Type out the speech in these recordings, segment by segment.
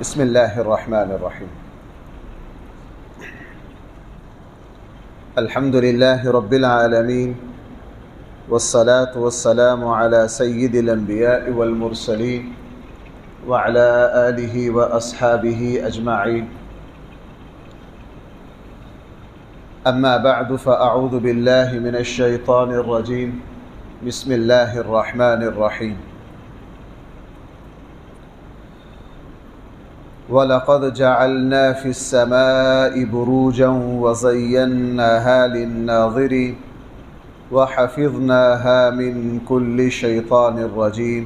بسم اللہ الرحمن الرحیم الحمد للہ رب العالمین والصلاة والسلام على سید الانبیاء والمرسلین وعلى آلہ واصحابہ اجمعین اما بعد فاعوذ باللہ من الشیطان الرجیم بسم اللہ الرحمن الرحیم وَلَقَدْ جَعَلْنَا فِي السَّمَاءِ بُرُوجًا وَزَيَّنَّاهَا لِلنَّاظِرِينَ وَحَفِظْنَاهَا مِنْ كُلِّ شَيْطَانٍ رَجِيمٍ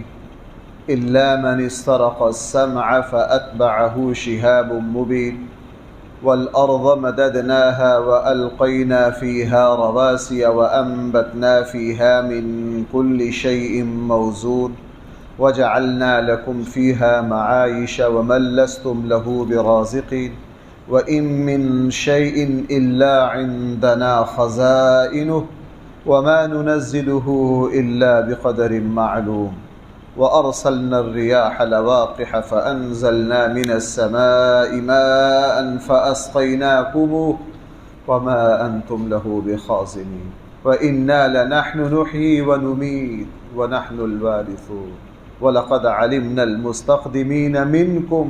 إِلَّا مَنِ اسْتَرَقَ السَّمْعَ فَأَتْبَعَهُ شِهَابٌ مُبِينٌ وَالْأَرْضَ مَدَدْنَاهَا وَأَلْقَيْنَا فِيهَا رَوَاسِيَ وَأَنبَتْنَا فِيهَا مِنْ كُلِّ شَيْءٍ مَوْزُونٍ وَجَعَلْنَا لَكُمْ فِيهَا مَعَايِشَ وَمَن لَّسْتُمْ لَهُ بِرَازِقِينَ وَإِن مِّن شَيْءٍ إِلَّا عِندَنَا خَزَائِنُهُ وَمَا نُنَزِّلُهُ إِلَّا بِقَدَرٍ مَّعْلُومٍ وَأَرْسَلْنَا الرِّيَاحَ لَوَاقِحَ فَأَنزَلْنَا مِنَ السَّمَاءِ مَاءً فَأَسْقَيْنَاكُمُوهُ وَمَا أَنتُمْ لَهُ بِخَازِنِينَ وَإِنَّا لَنَحْنُ نُحْيِي وَنُمِيتُ وَنَحْنُ الْوَارِثُونَ وَلَقَدْ عَلِمْنَا الْمُسْتَقْدِمِينَ مِنْكُمْ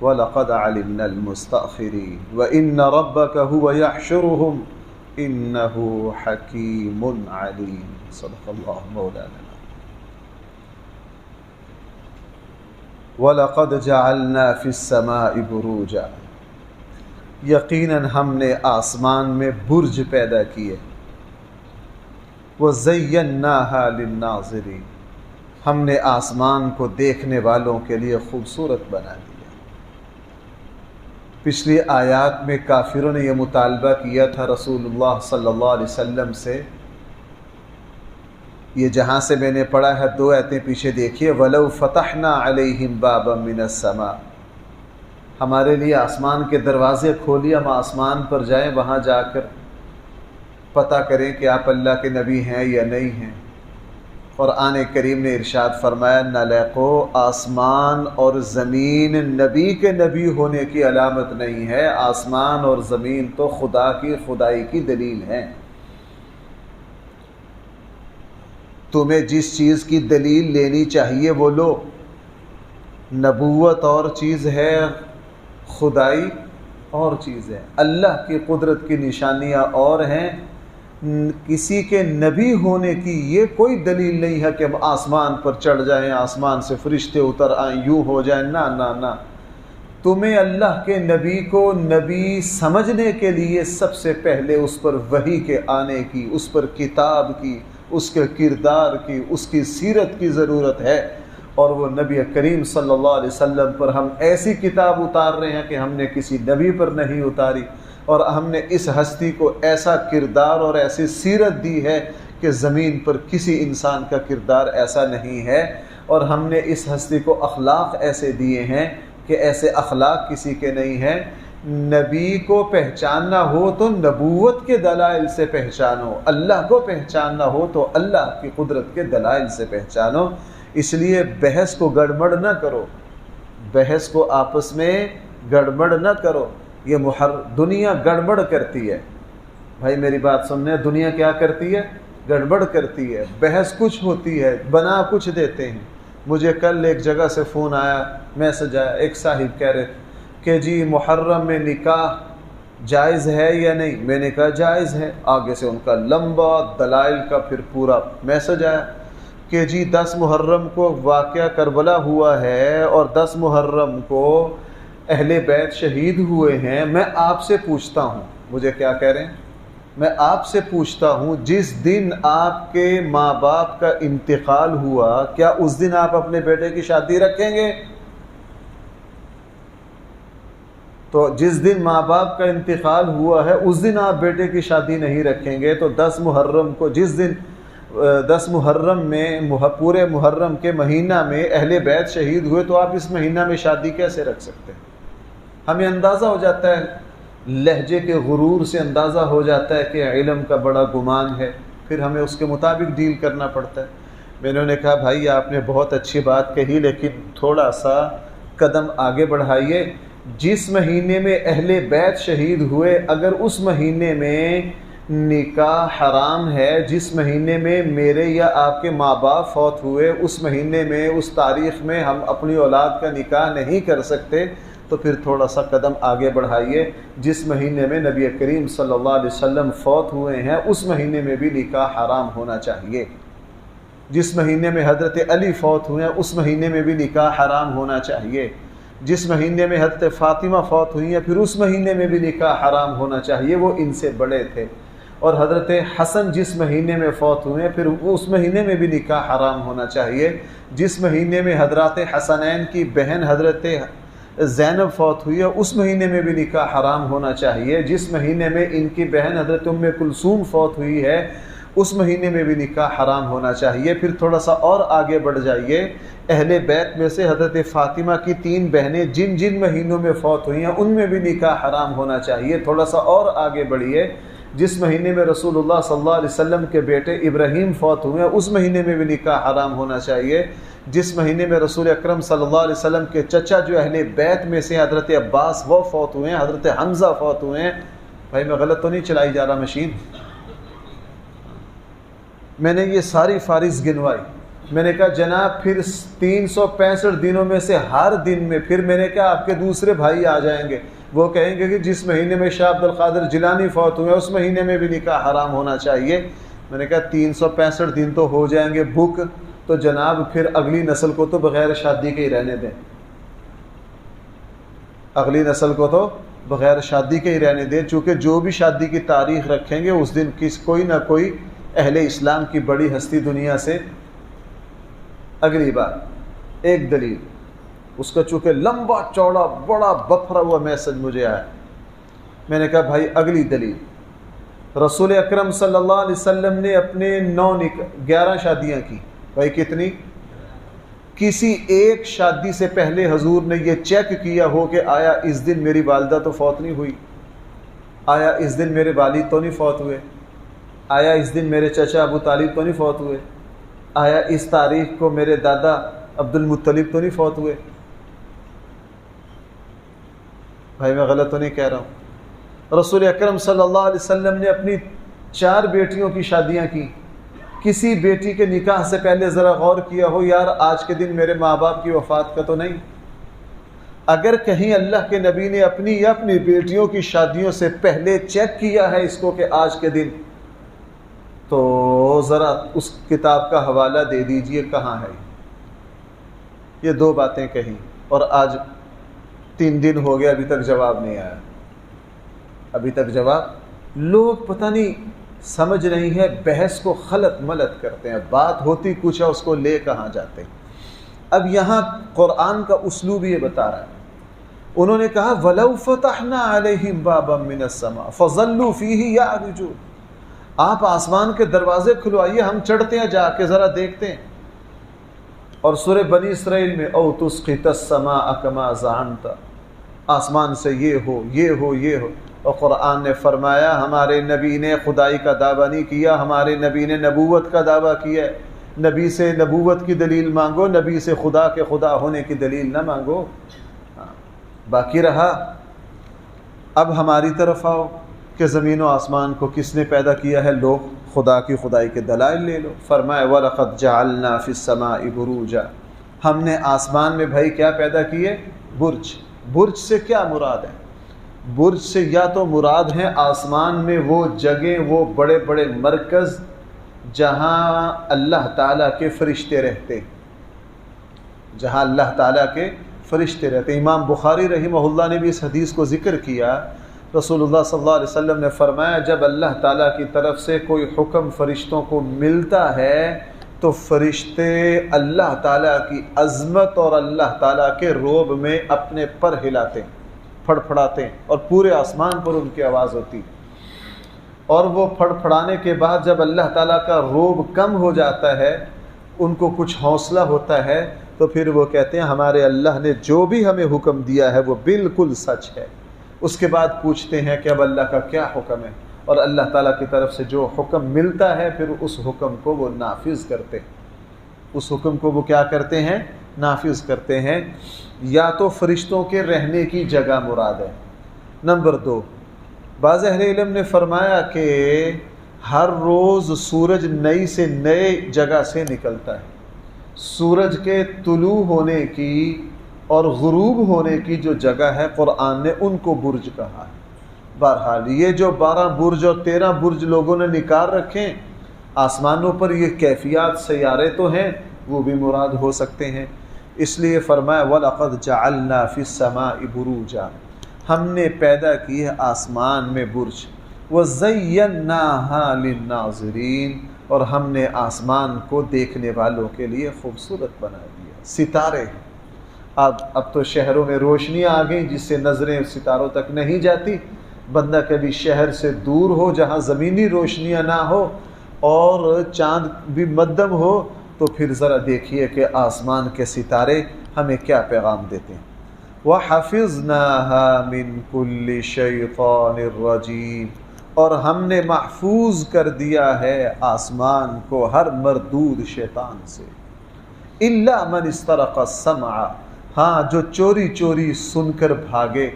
وَلَقَدْ عَلِمْنَا الْمُسْتَأْخِرِينَ وَإِنَّ رَبَّكَ هُوَ يَحْشُرُهُمْ إِنَّهُ حَكِيمٌ عَلِيمٌ صدق اللہ مولانا وَلَقَدْ جَعَلْنَا فِي السَّمَاءِ بُرُوجًا یقیناً ہم نے آسمان میں برج پیدا کیے وَزَيَّنَّاهَا لِلنَّاظِرِينَ ہم نے آسمان کو دیکھنے والوں کے لیے خوبصورت بنا دیا۔ پچھلی آیات میں کافروں نے یہ مطالبہ کیا تھا رسول اللہ صلی اللہ علیہ وسلم سے، یہ جہاں سے میں نے پڑھا ہے 2 آیتیں پیچھے دیکھیے، وَلَوْ فَتَحْنَا عَلَيْهِمْ بَابًا مِّنَ السَّمَاءِ ہمارے لیے آسمان کے دروازے کھولیے، ہم آسمان پر جائیں، وہاں جا کر پتہ کریں کہ آپ اللہ کے نبی ہیں یا نہیں ہیں۔ قرآن کریم نے ارشاد فرمایا، نہ لقو آسمان اور زمین نبی کے نبی ہونے کی علامت نہیں ہے، آسمان اور زمین تو خدا کی خدائی کی دلیل ہیں۔ تمہیں جس چیز کی دلیل لینی چاہیے وہ لو، نبوت اور چیز ہے، خدائی اور چیز ہے، اللہ کی قدرت کی نشانیاں اور ہیں، کسی کے نبی ہونے کی یہ کوئی دلیل نہیں ہے کہ ہم آسمان پر چڑھ جائیں، آسمان سے فرشتے اتر آئیں، یوں ہو جائیں، نہ نہ نہ۔ تمہیں اللہ کے نبی کو نبی سمجھنے کے لیے سب سے پہلے اس پر وحی کے آنے کی، اس پر کتاب کی، اس کے کردار کی، اس کی سیرت کی ضرورت ہے، اور وہ نبی کریم صلی اللہ علیہ وسلم پر ہم ایسی کتاب اتار رہے ہیں کہ ہم نے کسی نبی پر نہیں اتاری، اور ہم نے اس ہستی کو ایسا کردار اور ایسی سیرت دی ہے کہ زمین پر کسی انسان کا کردار ایسا نہیں ہے، اور ہم نے اس ہستی کو اخلاق ایسے دیے ہیں کہ ایسے اخلاق کسی کے نہیں ہیں۔ نبی کو پہچاننا ہو تو نبوت کے دلائل سے پہچانو، اللہ کو پہچاننا ہو تو اللہ کی قدرت کے دلائل سے پہچانو۔ اس لیے بحث کو گڑبڑ نہ کرو، بحث کو آپس میں گڑبڑ نہ کرو، یہ دنیا گڑبڑ کرتی ہے۔ بھائی میری بات سننے، دنیا کیا کرتی ہے؟ گڑبڑ کرتی ہے، بحث کچھ ہوتی ہے، بنا کچھ دیتے ہیں۔ مجھے کل ایک جگہ سے فون آیا، میسج آیا، ایک صاحب کہہ رہے کہ جی محرم میں نکاح جائز ہے یا نہیں؟ میں نے کہا جائز ہے، آگے سے ان کا لمبا دلائل کا پھر پورا میسج آیا کہ جی 10 محرم کو واقعہ کربلا ہوا ہے، اور 10 محرم کو اہل بیت شہید ہوئے ہیں۔ میں آپ سے پوچھتا ہوں، مجھے کیا کہہ رہے ہیں؟ میں آپ سے پوچھتا ہوں، جس دن آپ کے ماں باپ کا انتقال ہوا، کیا اس دن آپ اپنے بیٹے کی شادی رکھیں گے؟ تو جس دن ماں باپ کا انتقال ہوا ہے اس دن آپ بیٹے کی شادی نہیں رکھیں گے، تو 10 محرم کو، جس دن 10 محرم میں پورے محرم کے مہینہ میں اہل بیت شہید ہوئے، تو آپ اس مہینہ میں شادی کیسے رکھ سکتے ہیں؟ ہمیں اندازہ ہو جاتا ہے، لہجے کے غرور سے اندازہ ہو جاتا ہے کہ علم کا بڑا گمان ہے، پھر ہمیں اس کے مطابق ڈیل کرنا پڑتا ہے۔ میں نے کہا بھائی آپ نے بہت اچھی بات کہی، لیکن تھوڑا سا قدم آگے بڑھائیے. جس مہینے میں اہل بیت شہید ہوئے اگر اس مہینے میں نکاح حرام ہے، جس مہینے میں میرے یا آپ کے ماں باپ فوت ہوئے اس مہینے میں اس تاریخ میں ہم اپنی اولاد کا نکاح نہیں کر سکتے، تو پھر تھوڑا سا قدم آگے بڑھائیے. جس مہینے میں نبی کریم صلی اللہ علیہ وسلم فوت ہوئے ہیں اس مہینے میں بھی نکاح حرام ہونا چاہیے. جس مہینے میں حضرت علی فوت ہوئے ہیں اس مہینے میں بھی نکاح حرام ہونا چاہیے. جس مہینے میں حضرت فاطمہ فوت ہوئی ہیں پھر اس مہینے میں بھی نکاح حرام ہونا چاہیے، وہ ان سے بڑے تھے. اور حضرت حسن جس مہینے میں فوت ہوئے ہیں پھر اس مہینے میں بھی نکاح حرام ہونا چاہیے. جس مہینے میں حضرات حسنین کی بہن حضرت زینب فوت ہوئی ہے اس مہینے میں بھی نکاح حرام ہونا چاہیے. جس مہینے میں ان کی بہن حضرت ام کلثوم فوت ہوئی ہے اس مہینے میں بھی نکاح حرام ہونا چاہیے. پھر تھوڑا سا اور آگے بڑھ جائیے. اہل بیت میں سے حضرت فاطمہ کی 3 بہنیں جن جن مہینوں میں فوت ہوئی ہیں ان میں بھی نکاح حرام ہونا چاہیے. تھوڑا سا اور آگے بڑھیے. جس مہینے میں رسول اللہ صلی اللہ علیہ وسلم کے بیٹے ابراہیم فوت ہوئے ہیں اس مہینے میں بھی نکاح حرام ہونا چاہیے. جس مہینے میں رسول اکرم صلی اللہ علیہ وسلم کے چچا جو اہل بیت میں سے حضرت عباس وہ فوت ہوئے ہیں، حضرت حمزہ فوت ہوئے ہیں. بھائی میں غلط تو نہیں چلائی جا رہا مشین؟ میں نے یہ ساری فارض گنوائی. میں نے کہا جناب پھر 365 دنوں میں سے ہر دن میں پھر میں نے کہا آپ کے دوسرے بھائی آ جائیں گے، وہ کہیں گے کہ جس مہینے میں شاہ عبد القادر جیلانی فوت ہوئے اس مہینے میں بھی نکاح حرام ہونا چاہیے. میں نے کہا 365 دن تو ہو جائیں گے بک، تو جناب پھر اگلی نسل کو تو بغیر شادی کے ہی رہنے دیں. اگلی نسل کو تو بغیر شادی کے ہی رہنے دیں، چونکہ جو بھی شادی کی تاریخ رکھیں گے اس دن کوئی نہ کوئی اہل اسلام کی بڑی ہستی دنیا سے. اگلی بات ایک دلیل، اس کا چونکہ لمبا چوڑا بڑا بپھرا ہوا میسج مجھے آیا. میں نے کہا بھائی اگلی دلیل، رسول اکرم صلی اللہ علیہ وسلم نے اپنے 11 شادیاں کی. بھائی کتنی؟ کسی ایک شادی سے پہلے حضور نے یہ چیک کیا ہو کہ آیا اس دن میری والدہ تو فوت نہیں ہوئی، آیا اس دن میرے والد تو نہیں فوت ہوئے، آیا اس دن میرے چچا ابو طالب تو نہیں فوت ہوئے، آیا اس تاریخ کو میرے دادا عبد المطلب تو نہیں فوت ہوئے؟ بھائی میں غلط تو نہیں کہہ رہا ہوں؟ رسول اکرم صلی اللہ علیہ وسلم نے اپنی 4 بیٹیوں کی شادیاں کی. کسی بیٹی کے نکاح سے پہلے ذرا غور کیا ہو یار آج کے دن میرے ماں باپ کی وفات کا تو نہیں؟ اگر کہیں اللہ کے نبی نے اپنی یا اپنی بیٹیوں کی شادیوں سے پہلے چیک کیا ہے اس کو کہ آج کے دن، تو ذرا اس کتاب کا حوالہ دے دیجئے کہاں ہے. یہ 2 باتیں کہیں اور آج 3 دن ہو گیا ابھی تک جواب نہیں آیا. ابھی تک جواب، لوگ پتہ نہیں سمجھ نہیں ہے، بحث کو خلط ملط کرتے ہیں، بات ہوتی کچھ ہے اس کو لے کہاں جاتے ہیں. اب یہاں قرآن کا اسلوب یہ بتا رہا ہے. انہوں نے کہا وَلَوْ فَتَحْنَا عَلَيْهِمْ بَابًا مِّنَ السَّمَاءِ فَظَلُّوا فِيهِ يَعْرُجُونَ. آپ آسمان کے دروازے کھلوائیے، ہم چڑھتے ہیں جا کے ذرا دیکھتے ہیں. اور سورہ بنی اسرائیل میں او تسقط السماء کما زعمت، آسمان سے یہ ہو یہ ہو یہ ہو. اور قرآن نے فرمایا ہمارے نبی نے خدائی کا دعویٰ نہیں کیا، ہمارے نبی نے نبوت کا دعویٰ کیا ہے. نبی سے نبوت کی دلیل مانگو، نبی سے خدا کے خدا ہونے کی دلیل نہ مانگو. باقی رہا اب ہماری طرف آؤ کہ زمین و آسمان کو کس نے پیدا کیا ہے، لوگ خدا کی خدائی کے دلائل لے لو. فرمایا وَلَقَدْ جَعَلْنَا فِي السَّمَاءِ بُرُوجًا، ہم نے آسمان میں بھائی کیا پیدا کیے؟ برج. برج سے کیا مراد ہے؟ برج سے یا تو مراد ہیں آسمان میں وہ جگہیں، وہ بڑے بڑے مرکز جہاں اللہ تعالیٰ کے فرشتے رہتے، جہاں اللہ تعالیٰ کے فرشتے رہتے. امام بخاری رحمہ اللہ نے بھی اس حدیث کو ذکر کیا. رسول اللہ صلی اللہ علیہ وسلم نے فرمایا جب اللہ تعالیٰ کی طرف سے کوئی حکم فرشتوں کو ملتا ہے تو فرشتے اللہ تعالیٰ کی عظمت اور اللہ تعالیٰ کے روب میں اپنے پر ہلاتے ہیں، پھڑ پھڑاتے ہیں، اور پورے آسمان پر ان کی آواز ہوتی. اور وہ پھڑ پھڑانے کے بعد جب اللہ تعالیٰ کا روب کم ہو جاتا ہے، ان کو کچھ حوصلہ ہوتا ہے، تو پھر وہ کہتے ہیں ہمارے اللہ نے جو بھی ہمیں حکم دیا ہے وہ بالکل سچ ہے. اس کے بعد پوچھتے ہیں کہ اب اللہ کا کیا حکم ہے، اور اللہ تعالیٰ کی طرف سے جو حکم ملتا ہے پھر اس حکم کو وہ نافذ کرتے ہیں. اس حکم کو وہ کیا کرتے ہیں؟ نافذ کرتے ہیں، یا تو فرشتوں کے رہنے کی جگہ مراد ہے۔ نمبر 2، بعض اہل علم نے فرمایا کہ ہر روز سورج نئی سے نئے جگہ سے نکلتا ہے۔ سورج کے طلوع ہونے کی اور غروب ہونے کی جو جگہ ہے قرآن نے ان کو برج کہا ہے۔ بہرحال یہ جو 12 برج اور 13 برج لوگوں نے نکال رکھے آسمانوں پر، یہ کیفیات سیارے تو ہیں، وہ بھی مراد ہو سکتے ہیں۔ اس لیے فرمایا وَلَقَدْ جَعَلْنَا فِي السَّمَاءِ بُرُوجًا، ہم نے پیدا کی ہے آسمان میں برج، وَزَيَّنَّاهَا لِلنَّاظِرِينَ، اور ہم نے آسمان کو دیکھنے والوں کے لیے خوبصورت بنا دیا۔ ستارے اب تو شہروں میں روشنیاں آ گئیں جس سے نظریں ستاروں تک نہیں جاتی۔ بندہ کبھی شہر سے دور ہو جہاں زمینی روشنیاں نہ ہو اور چاند بھی مدھم ہو، تو پھر ذرا دیکھیے کہ آسمان کے ستارے ہمیں کیا پیغام دیتے ہیں۔ وَحَفِظْنَاهَا مِن كُلِّ شَيْطَانٍ رَّجِيمٍ، اور ہم نے محفوظ کر دیا ہے آسمان کو ہر مردود شیطان سے۔ إِلَّا مَنِ اسْتَرَقَ السَّمْعَ، ہاں جو چوری چوری سن کر بھاگے،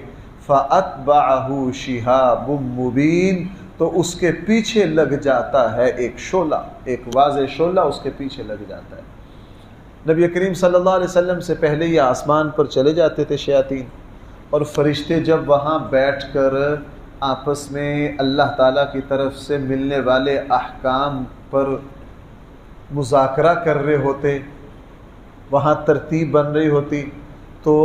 فَأَتْبَعَهُ شِهَابٌ مُّبِينٌ، تو اس کے پیچھے لگ جاتا ہے ایک شعلہ، ایک واضح شعلہ اس کے پیچھے لگ جاتا ہے۔ نبی کریم صلی اللہ علیہ وسلم سے پہلے یہ آسمان پر چلے جاتے تھے شیاطین، اور فرشتے جب وہاں بیٹھ کر آپس میں اللہ تعالیٰ کی طرف سے ملنے والے احکام پر مذاکرہ کر رہے ہوتے، وہاں ترتیب بن رہی ہوتی، تو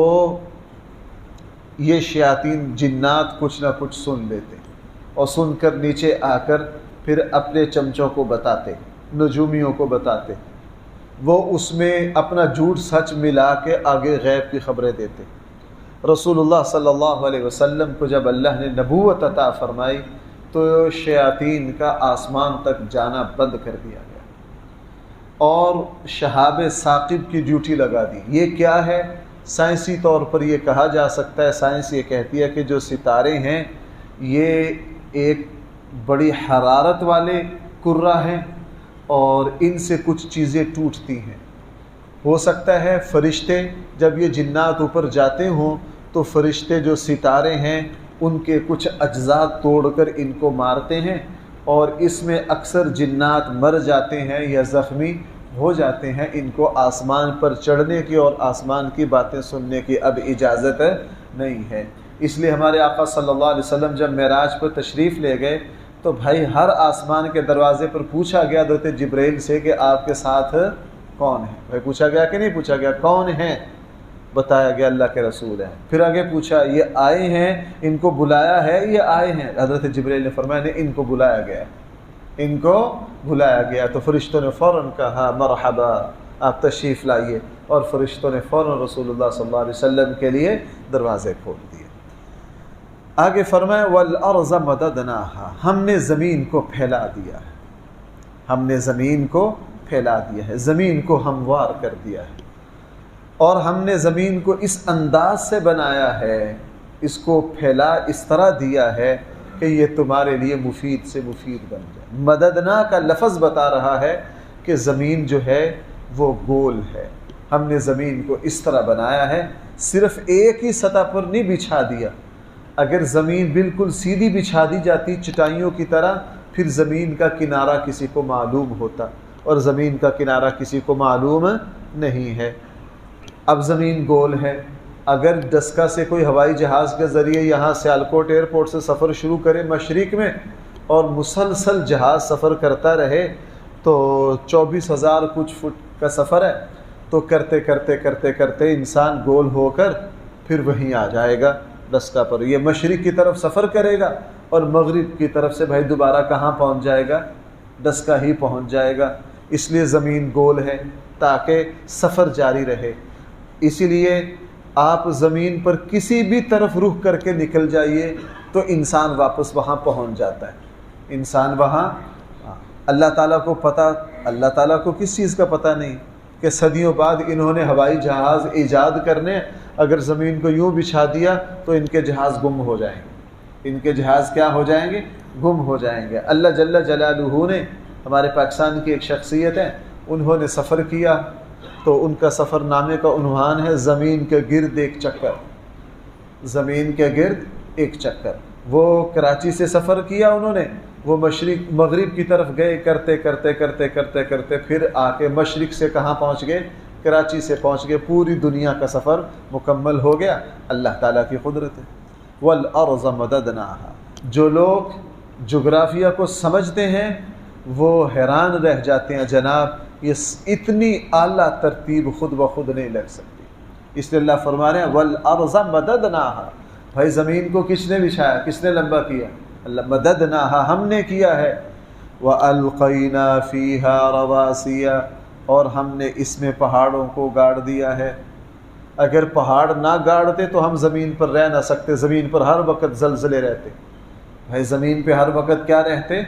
یہ شیاطین جنات کچھ نہ کچھ سن لیتے، اور سن کر نیچے آ کر پھر اپنے چمچوں کو بتاتے، نجومیوں کو بتاتے، وہ اس میں اپنا جھوٹ سچ ملا کے آگے غیب کی خبریں دیتے۔ رسول اللہ صلی اللہ علیہ وسلم کو جب اللہ نے نبوت عطا فرمائی تو شیاطین کا آسمان تک جانا بند کر دیا گیا، اور شہاب ثاقب کی ڈیوٹی لگا دی۔ یہ کیا ہے؟ سائنسی طور پر یہ کہا جا سکتا ہے، سائنس یہ کہتی ہے کہ جو ستارے ہیں یہ ایک بڑی حرارت والے کرہ ہیں، اور ان سے کچھ چیزیں ٹوٹتی ہیں۔ ہو سکتا ہے فرشتے جب یہ جنات اوپر جاتے ہوں تو فرشتے جو ستارے ہیں ان کے کچھ اجزاء توڑ کر ان کو مارتے ہیں، اور اس میں اکثر جنات مر جاتے ہیں یا زخمی ہو جاتے ہیں۔ ان کو آسمان پر چڑھنے کی اور آسمان کی باتیں سننے کی اب اجازت نہیں ہے۔ اس لیے ہمارے آقا صلی اللہ علیہ وسلم جب معراج پر تشریف لے گئے تو بھائی ہر آسمان کے دروازے پر پوچھا گیا حضرت جبرائیل سے کہ آپ کے ساتھ کون ہے؟ بھائی پوچھا گیا کہ نہیں پوچھا گیا؟ کون ہیں؟ بتایا گیا اللہ کے رسول ہیں۔ پھر آگے پوچھا یہ آئے ہیں، ان کو بلایا ہے، یہ آئے ہیں؟ حضرت جبرائیل نے فرمایا نہیں، ان کو بلایا گیا، ان کو بلایا گیا۔ تو فرشتوں نے فوراً کہا مرحبا، آپ تشریف لائیے، اور فرشتوں نے فوراً رسول اللہ صلی اللہ علیہ وسلم کے لیے دروازے کھول دیے۔ آگے فرمایا وَالْأَرْضَ مَدَدْنَاهَا، ہم نے زمین کو پھیلا دیا ہے، ہم نے زمین کو پھیلا دیا ہے، زمین کو ہموار کر دیا ہے، اور ہم نے زمین کو اس انداز سے بنایا ہے، اس کو پھیلا اس طرح دیا ہے کہ یہ تمہارے لیے مفید سے مفید بن جائے۔ مددنا کا لفظ بتا رہا ہے کہ زمین جو ہے وہ گول ہے، ہم نے زمین کو اس طرح بنایا ہے، صرف ایک ہی سطح پر نہیں بچھا دیا۔ اگر زمین بالکل سیدھی بچھا دی جاتی چٹائیوں کی طرح، پھر زمین کا کنارہ کسی کو معلوم ہوتا، اور زمین کا کنارہ کسی کو معلوم نہیں ہے۔ اب زمین گول ہے، اگر ڈسکا سے کوئی ہوائی جہاز کے ذریعے یہاں سیالکوٹ ایئرپورٹ سے سفر شروع کرے مشرق میں، اور مسلسل جہاز سفر کرتا رہے، تو 24,000 کچھ فٹ کا سفر ہے، تو کرتے کرتے کرتے کرتے انسان گول ہو کر پھر وہیں آ جائے گا ڈسکا پر۔ یہ مشرق کی طرف سفر کرے گا اور مغرب کی طرف سے بھائی دوبارہ کہاں پہنچ جائے گا؟ ڈسکا ہی پہنچ جائے گا۔ اس لیے زمین گول ہے تاکہ سفر جاری رہے۔ اسی لیے آپ زمین پر کسی بھی طرف رخ کر کے نکل جائیے تو انسان واپس وہاں پہنچ جاتا ہے۔ انسان وہاں، اللہ تعالیٰ کو پتہ، اللہ تعالیٰ کو کس چیز کا پتہ نہیں کہ صدیوں بعد انہوں نے ہوائی جہاز ایجاد کرنے، اگر زمین کو یوں بچھا دیا تو ان کے جہاز گم ہو جائیں گے، ان کے جہاز کیا ہو جائیں گے؟ گم ہو جائیں گے۔ اللہ جل جلالہ نے، ہمارے پاکستان کی ایک شخصیت ہے، انہوں نے سفر کیا تو ان کا سفر نامے کا عنوان ہے زمین کے گرد ایک چکر، زمین کے گرد ایک چکر۔ وہ کراچی سے سفر کیا انہوں نے، وہ مشرق مغرب کی طرف گئے، کرتے کرتے کرتے کرتے کرتے پھر آ کے مشرق سے کہاں پہنچ گئے؟ کراچی سے پہنچ گئے۔ پوری دنیا کا سفر مکمل ہو گیا، اللہ تعالیٰ کی قدرت ہے۔ وَالْأَرْضَ مَدَدْنَاهَا، جو لوگ جغرافیہ کو سمجھتے ہیں وہ حیران رہ جاتے ہیں، جناب یہ اتنی اعلیٰ ترتیب خود بخود نہیں لگ سکتی۔ اس لیے اللہ فرما رہے ہیں وَالْأَرْضَ مَدَدْنَاهَا، بھائی زمین کو کس نے بچھایا، کس نے لمبا کیا؟ اللہ۔ مددناہا، ہم نے کیا ہے۔ وَأَلْقَيْنَا فِيهَا رَوَاسِيَ، اور ہم نے اس میں پہاڑوں کو گاڑ دیا ہے۔ اگر پہاڑ نہ گاڑتے تو ہم زمین پر رہ نہ سکتے، زمین پر ہر وقت زلزلے رہتے۔ بھائی زمین پہ ہر وقت کیا رہتے؟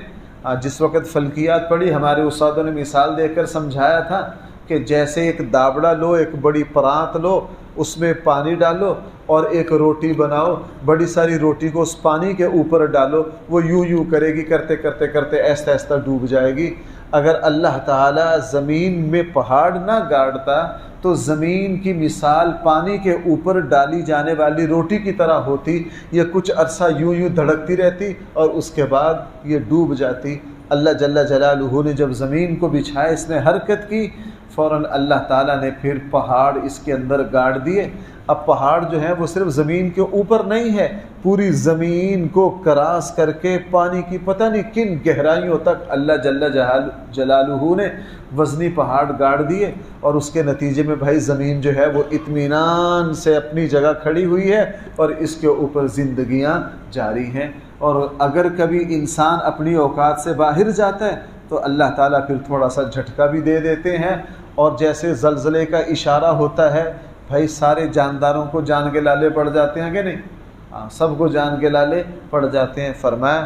جس وقت فلکیات پڑھی ہمارے استادوں نے مثال دے کر سمجھایا تھا کہ جیسے ایک دابڑا لو، ایک بڑی پرانت لو، اس میں پانی ڈالو اور ایک روٹی بناؤ، بڑی ساری روٹی کو اس پانی کے اوپر ڈالو، وہ یوں یوں کرے گی، کرتے کرتے کرتے ایستا ایستا ڈوب جائے گی۔ اگر اللہ تعالیٰ زمین میں پہاڑ نہ گاڑتا تو زمین کی مثال پانی کے اوپر ڈالی جانے والی روٹی کی طرح ہوتی، یہ کچھ عرصہ یوں یوں دھڑکتی رہتی اور اس کے بعد یہ ڈوب جاتی۔ اللہ جل جلالہ نے جب زمین کو بچھایا، اس نے حرکت کی، فوراً اللہ تعالیٰ نے پھر پہاڑ اس کے اندر گاڑ دیے۔ اب پہاڑ جو ہے وہ صرف زمین کے اوپر نہیں ہے، پوری زمین کو کراس کر کے پانی کی پتہ نہیں کن گہرائیوں تک اللہ جل جلالہ نے وزنی پہاڑ گاڑ دیے، اور اس کے نتیجے میں بھائی زمین جو ہے وہ اطمینان سے اپنی جگہ کھڑی ہوئی ہے اور اس کے اوپر زندگیاں جاری ہیں۔ اور اگر کبھی انسان اپنی اوقات سے باہر جاتا ہے تو اللہ تعالیٰ پھر تھوڑا سا جھٹکا بھی دے دیتے ہیں، اور جیسے زلزلے کا اشارہ ہوتا ہے بھائی سارے جانداروں کو جان کے لالے پڑ جاتے ہیں کہ نہیں؟ ہاں، سب کو جان کے لالے پڑ جاتے ہیں۔ فرمایا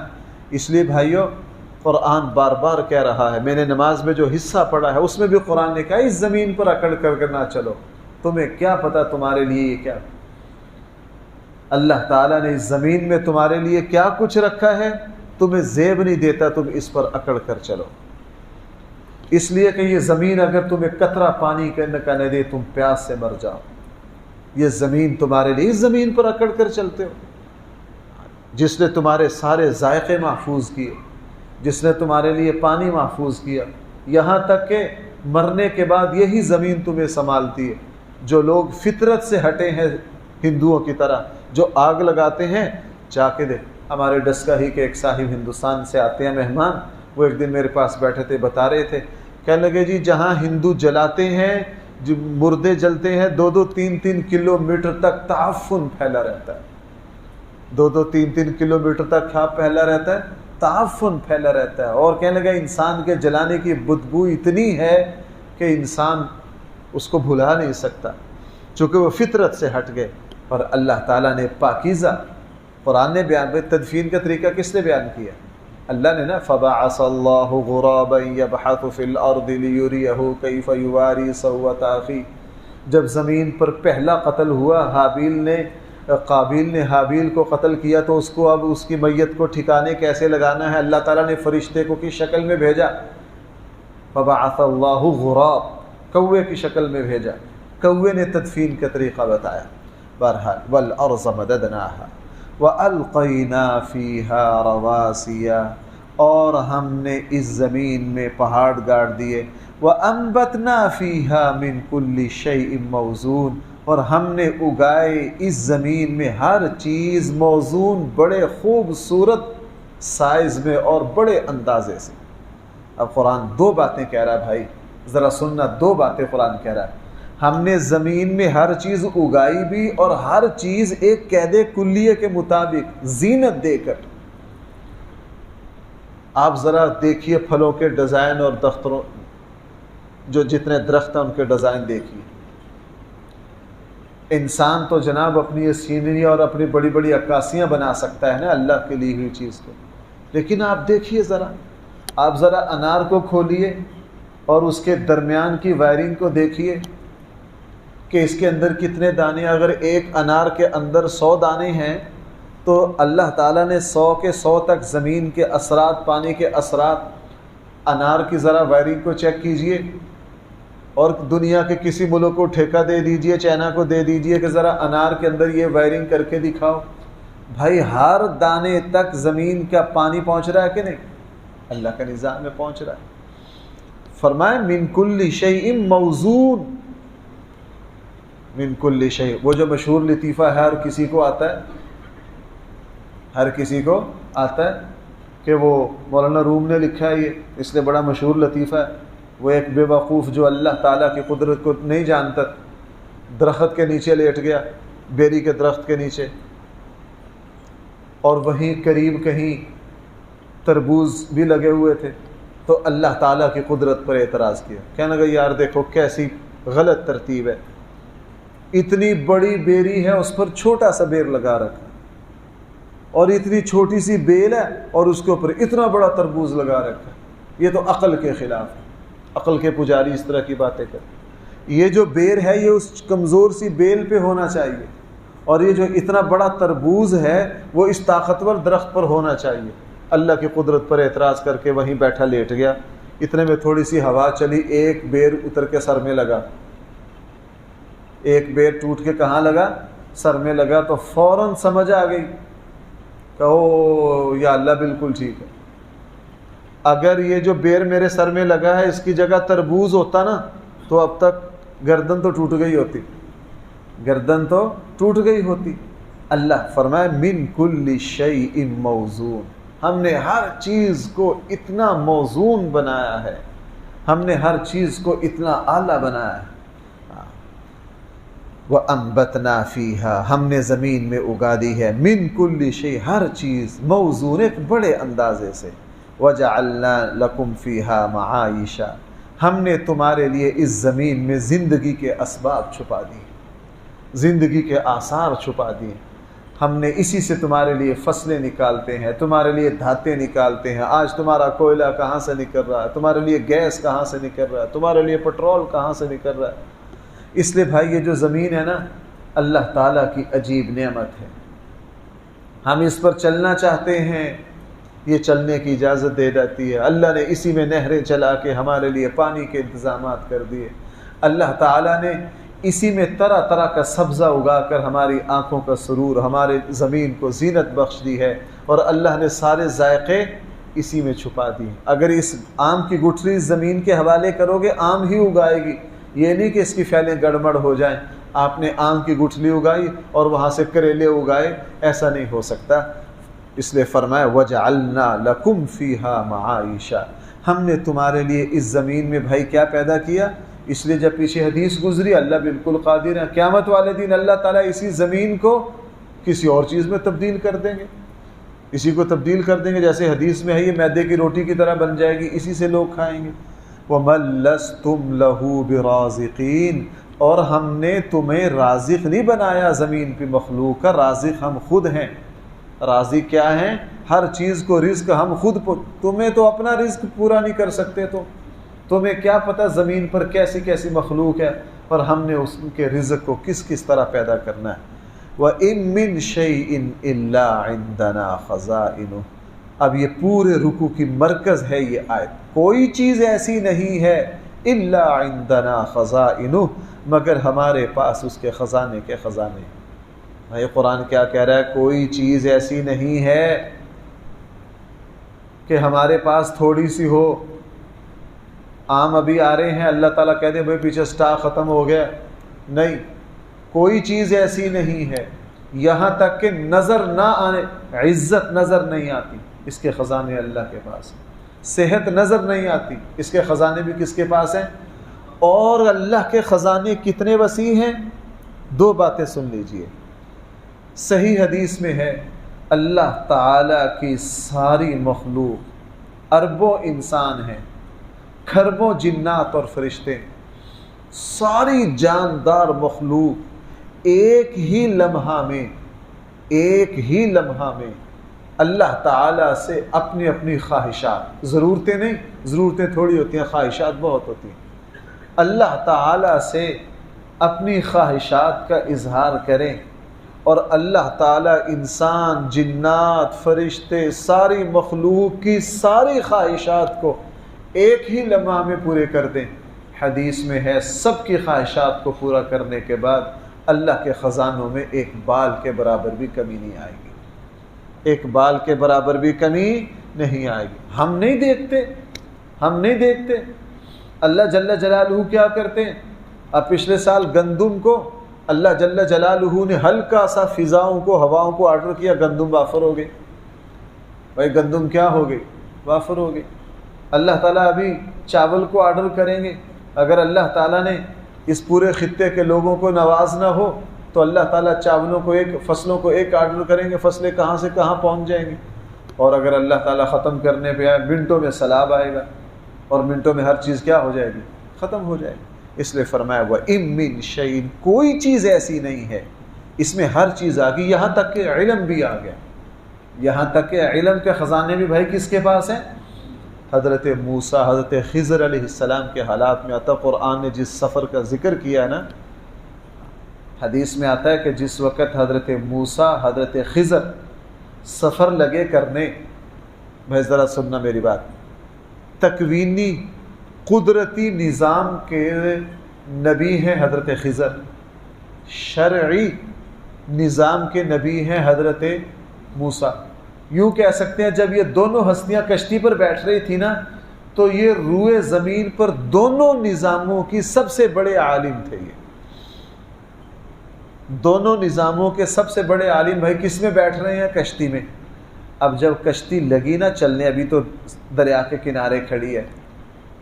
اس لیے بھائیو قرآن بار بار کہہ رہا ہے، میں نے نماز میں جو حصہ پڑھا ہے اس میں بھی قرآن نے کہا اس زمین پر اکڑ کر نہ چلو، تمہیں کیا پتہ تمہارے لیے یہ کیا، اللہ تعالیٰ نے اس زمین میں تمہارے لیے کیا کچھ رکھا ہے، تمہیں زیب نہیں دیتا، تم اس پر اکڑ کر چلو۔ اس لیے کہ یہ زمین اگر تمہیں قطرہ پانی کا نہ دے تم پیاس سے مر جاؤ، یہ زمین تمہارے لیے، اس زمین پر اکڑ کر چلتے ہو، جس نے تمہارے سارے ذائقے محفوظ کیے، جس نے تمہارے لیے پانی محفوظ کیا، یہاں تک کہ مرنے کے بعد یہی زمین تمہیں سنبھالتی ہے۔ جو لوگ فطرت سے ہٹے ہیں ہندوؤں کی طرح، جو آگ لگاتے ہیں، جا کے دے ہمارے ڈسکا ہی کے ایک صاحب ہندوستان سے آتے ہیں مہمان، وہ ایک دن میرے پاس بیٹھے تھے، بتا رہے تھے، کہنے لگے جی جہاں ہندو جلاتے ہیں، جو مردے جلتے ہیں، 2-2 3-3 کلومیٹر تک تعفن پھیلا رہتا ہے، 2-2 3-3 کلومیٹر تک کیا پھیلا رہتا ہے؟ تعفن پھیلا رہتا ہے۔ اور کہنے لگا انسان کے جلانے کی بدبو اتنی ہے کہ انسان اس کو بھلا نہیں سکتا، چونکہ وہ فطرت سے ہٹ گئے۔ اور اللہ تعالیٰ نے پاکیزہ قرآن نے بیان میں تدفین کا طریقہ کس نے بیان کیا؟ اللہ نے نا فَبَعَثَ اللَّهُ غُرَابًا يَبْحَثُ فِي الْأَرْضِ لِيُرِيَهُ كَيْفَ يُوَارِي سَوْءَةَ أَخِيهِ، جب زمین پر پہلا قتل ہوا، قابیل نے حابیل کو قتل کیا، تو اس کو اب اس کی میت کو ٹھکانے کیسے لگانا ہے، اللہ تعالیٰ نے فرشتے کو کس شکل میں بھیجا؟ فَبَعَثَ اللَّهُ غُرَاب، کوے کی شکل میں بھیجا، کوے نے تدفین کا طریقہ بتایا۔ بہرحال وَالْأَرْضَ مَدَدْنَاهَا وَأَلْقَيْنَا فِيهَا رَوَاسِيَ، اور ہم نے اس زمین میں پہاڑ گاڑ دیے، وَأَنبَتْنَا فِيهَا مِن كُلِّ شَيْءٍ مَوْزُونٍ، اور ہم نے اگائے اس زمین میں ہر چیز موزون، بڑے خوبصورت سائز میں اور بڑے اندازے سے۔ اب قرآن 2 باتیں کہہ رہا ہے بھائی، ذرا سننا، 2 باتیں قرآن کہہ رہا ہے۔ ہم نے زمین میں ہر چیز اگائی بھی، اور ہر چیز ایک قید کلیے کے مطابق زینت دے کر۔ آپ ذرا دیکھیے پھلوں کے ڈیزائن اور دختروں، جو جتنے درخت ہیں ان کے ڈیزائن دیکھیے۔ انسان تو جناب اپنی سینری اور اپنی بڑی بڑی عکاسیاں بنا سکتا ہے نا اللہ کے لی ہوئی چیز کو، لیکن آپ دیکھیے ذرا، آپ ذرا انار کو کھولیے اور اس کے درمیان کی وائرنگ کو دیکھیے کہ اس کے اندر کتنے دانے، اگر ایک انار کے اندر 100 دانے ہیں تو اللہ تعالیٰ نے 100 کے 100 تک زمین کے اثرات، پانی کے اثرات، انار کی ذرا وائرنگ کو چیک کیجئے، اور دنیا کے کسی ملک کو ٹھیکہ دے دیجئے، چائنا کو دے دیجئے کہ ذرا انار کے اندر یہ وائرنگ کر کے دکھاؤ۔ بھائی ہر دانے تک زمین کا پانی پہنچ رہا ہے کہ نہیں؟ اللہ کا نظام میں پہنچ رہا ہے۔ فرمائے من کل شیء موزون، من کل شیء، وہ جو مشہور لطیفہ ہے، ہر کسی کو آتا ہے، ہر کسی کو آتا ہے کہ وہ مولانا روم نے لکھا ہے، یہ اس لیے بڑا مشہور لطیفہ ہے۔ وہ ایک بے وقوف جو اللہ تعالیٰ کی قدرت کو نہیں جانتا، درخت کے نیچے لیٹ گیا، بیری کے درخت کے نیچے، اور وہیں قریب کہیں تربوز بھی لگے ہوئے تھے، تو اللہ تعالیٰ کی قدرت پر اعتراض کیا، کہنے لگا یار دیکھو کیسی غلط ترتیب ہے، اتنی بڑی بیری ہے اس پر چھوٹا سا بیر لگا رکھا، اور اتنی چھوٹی سی بیل ہے اور اس کے اوپر اتنا بڑا تربوز لگا رکھا، یہ تو عقل کے خلاف ہے۔ عقل کے پجاری اس طرح کی باتیں کرتے۔ یہ جو بیر ہے یہ اس کمزور سی بیل پہ ہونا چاہیے، اور یہ جو اتنا بڑا تربوز ہے وہ اس طاقتور درخت پر ہونا چاہیے۔ اللہ کی قدرت پر اعتراض کر کے وہیں بیٹھا لیٹ گیا۔ اتنے میں تھوڑی سی ہوا چلی، ایک بیر اتر کے سر میں لگا، ایک بیر ٹوٹ کے کہاں لگا؟ سر میں لگا، تو فوراً سمجھ آ گئی کہ او یا اللہ بالکل ٹھیک ہے، اگر یہ جو بیر میرے سر میں لگا ہے اس کی جگہ تربوز ہوتا نا تو اب تک گردن تو ٹوٹ گئی ہوتی، گردن تو ٹوٹ گئی ہوتی۔ اللہ فرمائے من کل شیء موزون، ہم نے ہر چیز کو اتنا موزون بنایا ہے، ہم نے ہر چیز کو اتنا اعلیٰ بنایا ہے۔ وَأَنبَتْنَا فِيهَا، ہم نے زمین میں اگا دی ہے، من کل شیء، ہر چیز، موزون ایک بڑے اندازے سے۔ وَجَعَلْنَا لَكُمْ فِيهَا مَعَائِشَ، ہم نے تمہارے لیے اس زمین میں زندگی کے اسباب چھپا دی، زندگی کے آثار چھپا دیے۔ ہم نے اسی سے تمہارے لیے فصلیں نکالتے ہیں، تمہارے لیے دھاتیں نکالتے ہیں۔ آج تمہارا کوئلہ کہاں سے نکل رہا ہے، تمہارے لیے گیس کہاں سے نکل رہا ہے، تمہارے لیے پٹرول کہاں سے نکل رہا ہے۔ اس لیے بھائی یہ جو زمین ہے نا، اللہ تعالیٰ کی عجیب نعمت ہے، ہم اس پر چلنا چاہتے ہیں، یہ چلنے کی اجازت دے دیتی ہے۔ اللہ نے اسی میں نہریں چلا کے ہمارے لیے پانی کے انتظامات کر دیے۔ اللہ تعالیٰ نے اسی میں طرح طرح کا سبزہ اگا کر ہماری آنکھوں کا سرور، ہمارے زمین کو زینت بخش دی ہے، اور اللہ نے سارے ذائقے اسی میں چھپا دیے۔ اگر اس آم کی گٹھلی زمین کے حوالے کرو گے آم ہی اگائے گی، یہ نہیں کہ اس کی پھیلیں گڑبڑ ہو جائیں۔ آپ نے آم کی گٹھلی اگائی اور وہاں سے کریلے اگائے، ایسا نہیں ہو سکتا۔ اس لیے فرمایا وَجَعَلْنَا لَكُمْ فِيهَا مَعَائِشَ، ہم نے تمہارے لیے اس زمین میں بھائی کیا پیدا کیا۔ اس لیے جب پیچھے حدیث گزری اللہ بالکل قادر ہے، قیامت والے دن اللہ تعالیٰ اسی زمین کو کسی اور چیز میں تبدیل کر دیں گے، اسی کو تبدیل کر دیں گے، جیسے حدیث میں ہے یہ میدے کی روٹی کی طرح بن جائے گی، اسی سے لوگ کھائیں گے۔ وَمَن لَسْتُمْ لَهُ بِرَازِقِينَ، اور ہم نے تمہیں رازق نہیں بنایا، زمین پہ مخلوق کا رازق ہم خود ہیں۔ رازق کیا ہیں؟ ہر چیز کو رزق ہم خود، تمہیں تو اپنا رزق پورا نہیں کر سکتے، تو تمہیں کیا پتہ زمین پر کیسی کیسی مخلوق ہے، اور ہم نے اس کے رزق کو کس کس طرح پیدا کرنا ہے۔ وَإِن مِّن شَيْءٍ إِلَّا عِندَنَا خَزَائِنُهُ، اب یہ پورے رکوع کی مرکز ہے یہ آیت، کوئی چیز ایسی نہیں ہے الا عندنا خزائنہ، مگر ہمارے پاس اس کے خزانے کے خزانے۔ یہ قرآن کیا کہہ رہا ہے؟ کوئی چیز ایسی نہیں ہے کہ ہمارے پاس تھوڑی سی ہو۔ آم ابھی آ رہے ہیں، اللہ تعالیٰ کہہ دے بھائی پیچھے سٹاک ختم ہو گیا، نہیں، کوئی چیز ایسی نہیں ہے، یہاں تک کہ نظر نہ آنے، عزت نظر نہیں آتی، اس کے خزانے اللہ کے پاس ہیں۔ صحت نظر نہیں آتی، اس کے خزانے بھی کس کے پاس ہیں؟ اور اللہ کے خزانے کتنے وسیع ہیں؟ دو باتیں سن لیجئے۔ صحیح حدیث میں ہے اللہ تعالیٰ کی ساری مخلوق، اربوں انسان ہیں، کھربوں جنات اور فرشتے، ساری جاندار مخلوق ایک ہی لمحہ میں اللہ تعالیٰ سے اپنی اپنی خواہشات، ضرورتیں نہیں، ضرورتیں تھوڑی ہوتی ہیں، خواہشات بہت ہوتی ہیں، اللہ تعالیٰ سے اپنی خواہشات کا اظہار کریں، اور اللہ تعالیٰ انسان، جنات، فرشتے، ساری مخلوق کی ساری خواہشات کو ایک ہی لمحہ میں پورے کر دیں۔ حدیث میں ہے سب کی خواہشات کو پورا کرنے کے بعد اللہ کے خزانوں میں ایک بال کے برابر بھی کمی نہیں آئے گی، ایک بال کے برابر بھی کمی نہیں آئے گی۔ ہم نہیں دیکھتے اللہ جل جلالہ کیا کرتے ہیں۔ اب پچھلے سال گندم کو اللہ جل جلالہ نے ہلکا سا فضاؤں کو، ہواؤں کو آرڈر کیا، گندم وافر ہو گئی۔ بھائی گندم کیا ہو گئی؟ وافر ہو گئی۔ اللہ تعالیٰ ابھی چاول کو آرڈر کریں گے، اگر اللہ تعالیٰ نے اس پورے خطے کے لوگوں کو نوازنا ہو تو اللہ تعالیٰ چاولوں کو فصلوں کو ایک آرڈر کریں گے، فصلیں کہاں سے کہاں پہنچ جائیں گی۔ اور اگر اللہ تعالیٰ ختم کرنے پہ آئے، منٹوں میں سیلاب آئے گا اور منٹوں میں ہر چیز کیا ہو جائے گی؟ ختم ہو جائے گی۔ اس لیے فرمایا وَإِن مِّن شَيْءٍ، کوئی چیز ایسی نہیں ہے، اس میں ہر چیز آ گئی، یہاں تک کہ علم بھی آ گیا، یہاں تک کہ علم کے خزانے بھی بھائی کس کے پاس ہیں؟ حضرت موسیٰ، حضرت خضر علیہ السلام کے حالات میں آتا، قرآن نے جس سفر کا ذکر کیا ہے نا، حدیث میں آتا ہے کہ جس وقت حضرت موسیٰ، حضرت خضر سفر لگے کرنے، بھائی ذرا سننا میری بات، تکوینی قدرتی نظام کے نبی ہیں حضرت خضر، شرعی نظام کے نبی ہیں حضرت موسیٰ۔ یوں کہہ سکتے ہیں جب یہ دونوں ہستیاں کشتی پر بیٹھ رہی تھی نا، تو یہ روئے زمین پر دونوں نظاموں کی سب سے بڑے عالم تھے۔ یہ دونوں نظاموں کے سب سے بڑے عالم بھائی کس میں بیٹھ رہے ہیں؟ کشتی میں۔ اب جب کشتی لگی نا چلنے، ابھی تو دریا کے کنارے کھڑی ہے،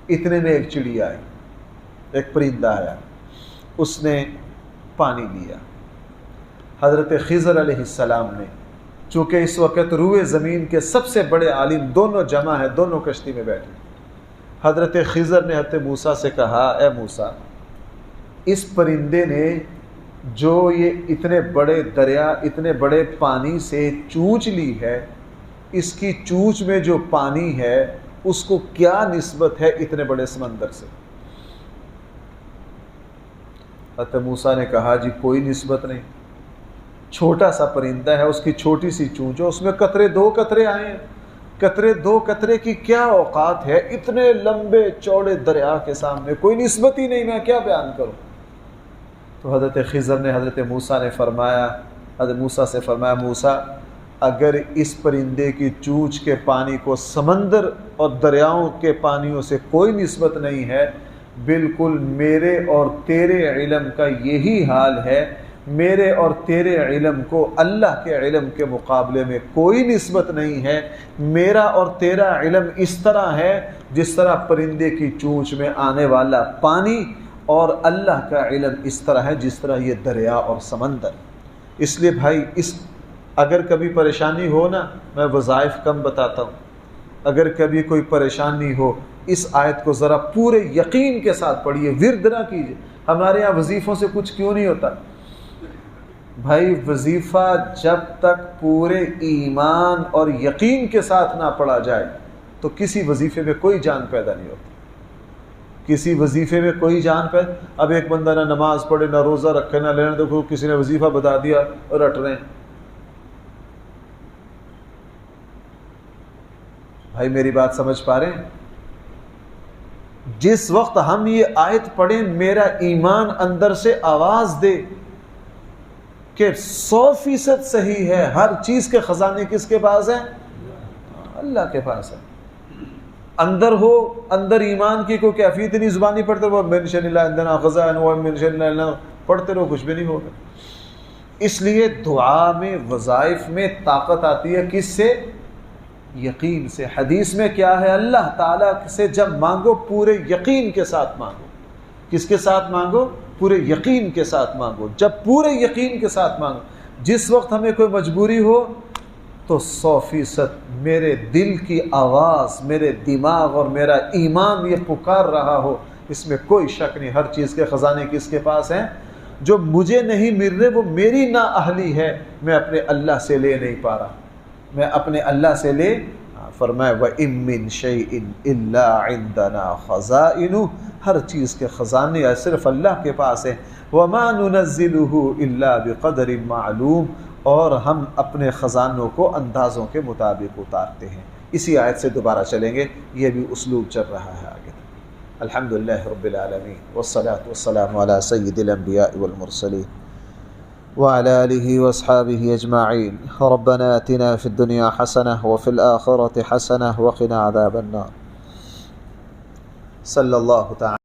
اتنے میں ایک چڑی آئی، ایک پرندہ آیا، اس نے پانی لیا۔ حضرت خضر علیہ السلام نے، چونکہ اس وقت روئے زمین کے سب سے بڑے عالم دونوں جمع ہیں، دونوں کشتی میں بیٹھے، حضرت خضر نے حضرت موسیٰ سے کہا، اے موسیٰ، اس پرندے نے جو یہ اتنے بڑے دریا، اتنے بڑے پانی سے چونچ لی ہے، اس کی چونچ میں جو پانی ہے اس کو کیا نسبت ہے اتنے بڑے سمندر سے؟ حضرت موسیٰ نے کہا جی کوئی نسبت نہیں، چھوٹا سا پرندہ ہے، اس کی چھوٹی سی چونچ ہے، اس میں قطرے دو قطرے آئے ہیں، قطرے دو قطرے کی کیا اوقات ہے اتنے لمبے چوڑے دریا کے سامنے؟ کوئی نسبت ہی نہیں، میں کیا بیان کروں؟ تو حضرت خضر نے حضرت موسیٰ سے فرمایا موسیٰ، اگر اس پرندے کی چونچ کے پانی کو سمندر اور دریاؤں کے پانیوں سے کوئی نسبت نہیں ہے، بالکل میرے اور تیرے علم کا یہی حال ہے، میرے اور تیرے علم کو اللہ کے علم کے مقابلے میں کوئی نسبت نہیں ہے، میرا اور تیرا علم اس طرح ہے جس طرح پرندے کی چونچ میں آنے والا پانی، اور اللہ کا علم اس طرح ہے جس طرح یہ دریا اور سمندر۔ اس لیے بھائی اگر کبھی پریشانی ہو نا، میں وظائف کم بتاتا ہوں، اگر کبھی کوئی پریشانی ہو اس آیت کو ذرا پورے یقین کے ساتھ پڑھیے، ورد نہ کیجیے۔ ہمارے یہاں وظیفوں سے کچھ کیوں نہیں ہوتا؟ بھائی وظیفہ جب تک پورے ایمان اور یقین کے ساتھ نہ پڑھا جائے تو کسی وظیفے میں کوئی جان پیدا نہیں ہوتی، کسی وظیفے میں کوئی جان پیدا۔ اب ایک بندہ نہ نماز پڑھے، نہ روزہ رکھے، نہ لینے، دیکھو کسی نے وظیفہ بتا دیا اور رٹ رہے ہیں۔ بھائی میری بات سمجھ پا رہے ہیں؟ جس وقت ہم یہ آیت پڑھیں میرا ایمان اندر سے آواز دے کہ 100% صحیح ہے، ہر چیز کے خزانے کس کے پاس ہیں؟ اللہ کے پاس ہے۔ اندر ہو، اندر ایمان کی کوئی کیفیت نہیں، زبانی پڑھتے رہو من شر اللہ عندنا خزائن و من شر اللہ، پڑھتے رہو کچھ بھی نہیں ہوگا۔ اس لیے دعا میں، وظائف میں طاقت آتی ہے کس سے؟ یقین سے۔ حدیث میں کیا ہے؟ اللہ تعالیٰ سے جب مانگو پورے یقین کے ساتھ مانگو۔ کس کے ساتھ مانگو؟ پورے یقین کے ساتھ مانگو۔ جب پورے یقین کے ساتھ مانگو، جس وقت ہمیں کوئی مجبوری ہو تو 100% میرے دل کی آواز، میرے دماغ اور میرا ایمان یہ پکار رہا ہو، اس میں کوئی شک نہیں، ہر چیز کے خزانے کس کے پاس ہیں؟ جو مجھے نہیں مل رہے وہ میری نااہلی ہے، میں اپنے اللہ سے لے نہیں پا رہا، میں اپنے اللہ سے لے۔ فرمایا وَإِن مِّن شَيْءٍ إِلَّا عِندَنَا خَزَائِنُهُ، ہر چیز کے خزانے صرف اللہ کے پاس ہیں۔ وَمَا نُنَزِّلُهُ إِلَّا بِقَدْرٍ مَعْلُومٍ، اور ہم اپنے خزانوں کو اندازوں کے مطابق اتارتے ہیں۔ اسی آیت سے دوبارہ چلیں گے، یہ بھی اسلوب چل رہا ہے آگے۔ الحمد للہ رب العالمین والصلاة والسلام علی سید الانبیاء والمرسلین وعلى آله وأصحابه أجمعين. ربنا آتنا في الدنيا حسنة وفي الآخرة حسنة وقنا عذاب النار. صلى الله تعالى